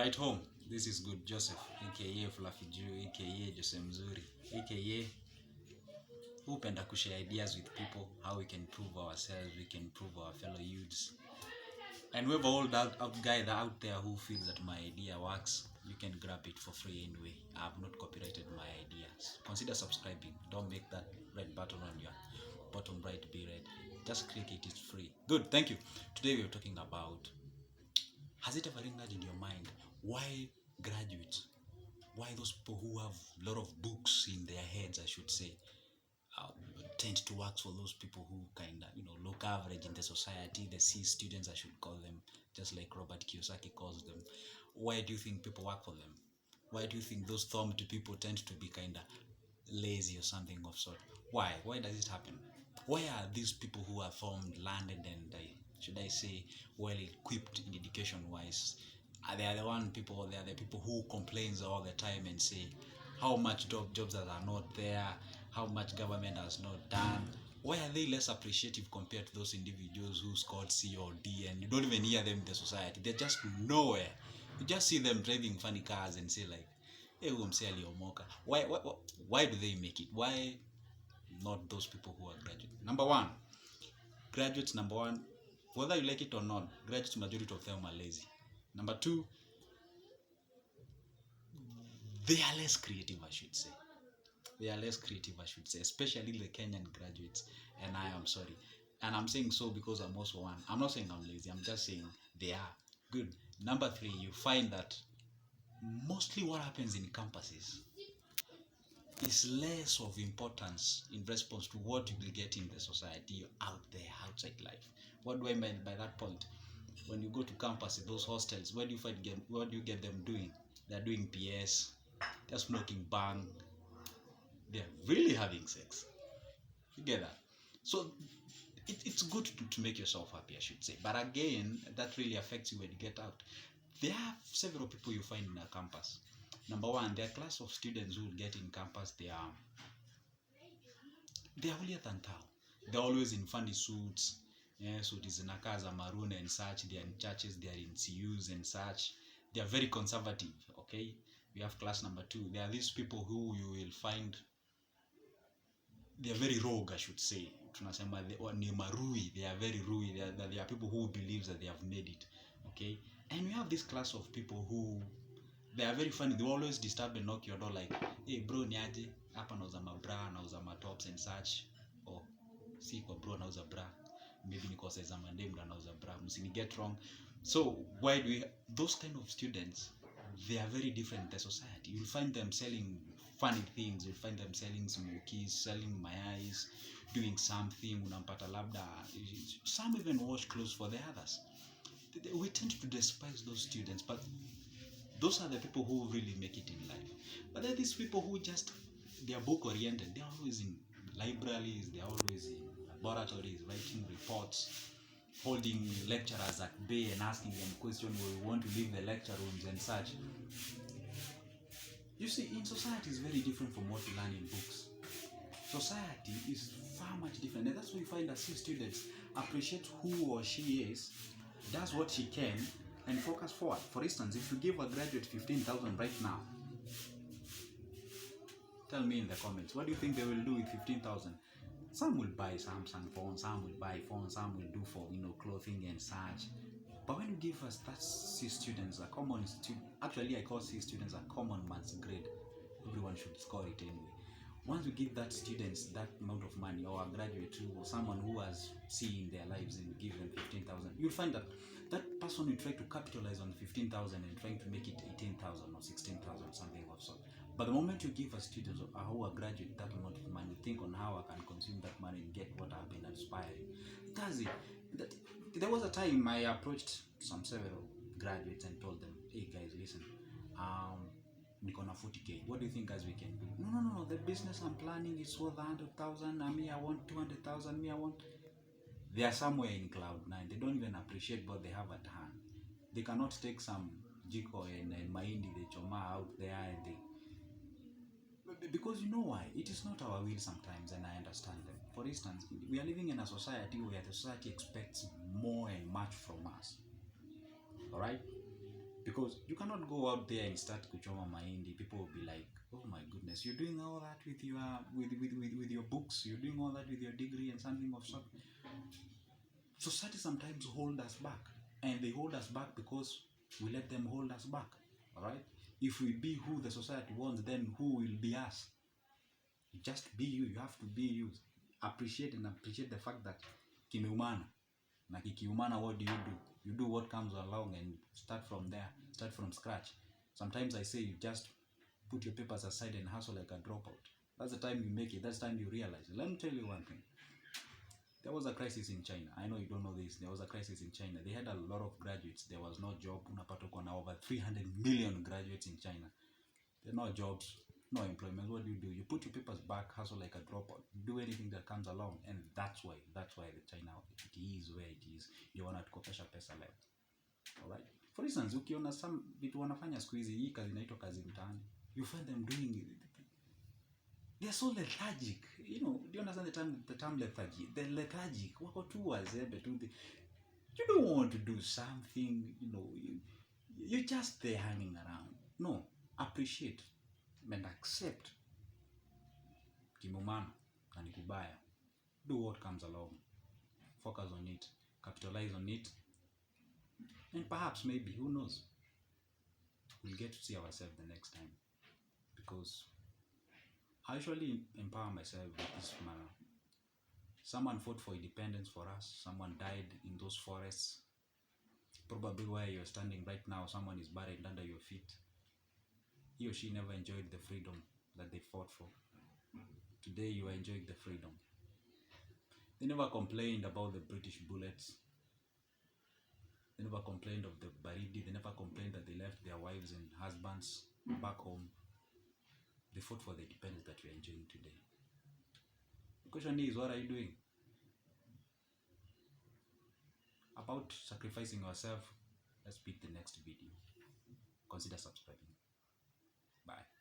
right home. This is Good Joseph, aka Fluffy Jew, aka Jose Mzuri, aka who penda kushare ideas with people, how we can improve ourselves, we can improve our fellow youths. And whoever old out guy out there who feels that my idea works, you can grab it for free anyway. I have not copyrighted my ideas. Consider subscribing. Don't make that red button on your bottom right be red. Just click it, it's free. Good, thank you. Today we are talking about, has it ever lingered in your mind why graduates, why those people who have a lot of books in their heads, I should say, uh, tend to work for those people who kind of, look average in the society, the C students, I should call them, just like Robert Kiyosaki calls them. Why do you think people work for them? Why do you think those thumbed people tend to be kind of lazy or something of sort? Why? Why does it happen? Why are these people who are formed, landed, and should I say, well equipped in education wise? They are the people who complains all the time and say how much jobs that are not there, how much government has not done. Why are they less appreciative compared to those individuals who scored C or D and you don't even hear them in the society? They're just nowhere. You just see them driving funny cars and say like, hey, Omoka. Why do they make it? Why not those people who are graduates? Number one, whether you like it or not, graduates, majority of them are lazy. Number two, they are less creative, I should say. Especially the Kenyan graduates. And I am sorry. And I'm saying so because I'm also one. I'm not saying I'm lazy. I'm just saying they are. Good. Number three, you find that mostly what happens in campuses is less of importance in response to what you will get in the society out there, outside life. What do I mean by that point? When you go to campus, in those hostels, what do you get them doing? They're doing PS, they're smoking bang, they're really having sex. You get that? So it's good to make yourself happy, I should say. But again, that really affects you when you get out. There are several people you find in a campus. Number one, there are class of students who get in campus, they are holier than thou. They're always in funny suits. Yeah, so it is in Akaza, Maroon and such. They are in churches, they are in CUs and such. They are very conservative, okay? We have class number two. There are these people who you will find, they are very rogue, I should say. Tunasema ni marui, they are very rui. They are people who believe that they have made it, okay? And we have this class of people who, they are very funny. They always disturb and knock your door like, hey bro, niaje? Hapa nauza mabra, nauza matops and such. Oh, si kwa bro nauza bra. Maybe niko size mandem ndo nauza bra. Msini get wrong. So, why do we, those kind of students, they are very different in the society. You'll find them selling funny things. You'll find them selling smokies, selling mayais, doing something. Unampata labda. Some even wash clothes for the others. We tend to despise those students, but those are the people who really make it in life. But there are these people who just, they are book oriented. They are always in libraries, they are always in laboratories, writing reports, holding lecturers at bay and asking them questions when we want to leave the lecture rooms and such. You see, in society is very different from what we learn in books. Society is far much different, and that's why you find that C students appreciate who or she is, does what she can, and focus forward. For instance, if you give a graduate 15,000 right now, tell me in the comments, what do you think they will do with 15,000? Some will buy Samsung phones, some will buy phones, some will do for clothing and such. But when you give us that C students, a common student, actually I call C students a common man's grade. Everyone should score it anyway. Once you give that students that amount of money, or a graduate or someone who has C in their lives, and give them 15,000, you'll find that that person will try to capitalize on 15,000 and trying to make it 18,000 or 16,000, something of sort. But the moment you give a student who are graduate that amount of money, think on how I can consume that money and get what I've been aspiring. That's it. There was a time I approached several graduates and told them, hey guys, listen, niko na 40k. What do you think guys we can do? No. The business I'm planning is worth 100,000. Me, I want 200,000. Me, I want. They are somewhere in cloud nine. They don't even appreciate what they have at hand. They cannot take some jiko and mahindi they choma out there and they. Because you know why? It is not our will sometimes, and I understand them. For instance, we are living in a society where the society expects more and much from us. Alright? Because you cannot go out there and start kuchoma mahindi. People will be like, oh my goodness, you're doing all that with your with your books, you're doing all that with your degree and something of sort. Society sometimes hold us back, and they hold us back because we let them hold us back. All right, if we be who the society wants, then who will be us? Just be you. You have to be you. Appreciate the fact that kimeumana. Na kikiumana, what do? You do what comes along and start from there. Start from scratch. Sometimes I say you just put your papers aside and hustle like a dropout. That's the time you make it. That's the time you realize it. Let me tell you one thing. There was a crisis in China. I know you don't know this. There was a crisis in China. They had a lot of graduates. There was no job. Unapata kuna over 300 million graduates in China. There are no jobs, no employment. What do? You put your papers back, hustle like a dropout, do anything that comes along, and that's why the China it is where it is. You wanna tukopesha pesa leo. Alright? For instance, ukiona some vitu wanafanya siku hizi, hii kazi inaitwa kazi mtaani. You find them doing it. They're so lethargic. You know, do you understand the term lethargy? They're lethargic. Wako tu wazembe tu. You don't want to do something, you know, you're just there hanging around. No, appreciate and accept kimumana na ni kubaya. Do what comes along. Focus on it. Capitalize on it. And perhaps, maybe, who knows, we'll get to see ourselves the next time. Because I usually empower myself with this manner. Someone fought for independence for us. Someone died in those forests. Probably where you're standing right now, someone is buried under your feet. He or she never enjoyed the freedom that they fought for. Today you are enjoying the freedom. They never complained about the British bullets. They never complained of the baridi. They never complained that they left their wives and husbands back home. They fought for the independence that we are enjoying today. The question is, what are you doing? About sacrificing yourself, let's pick the next video. Consider subscribing. Bye.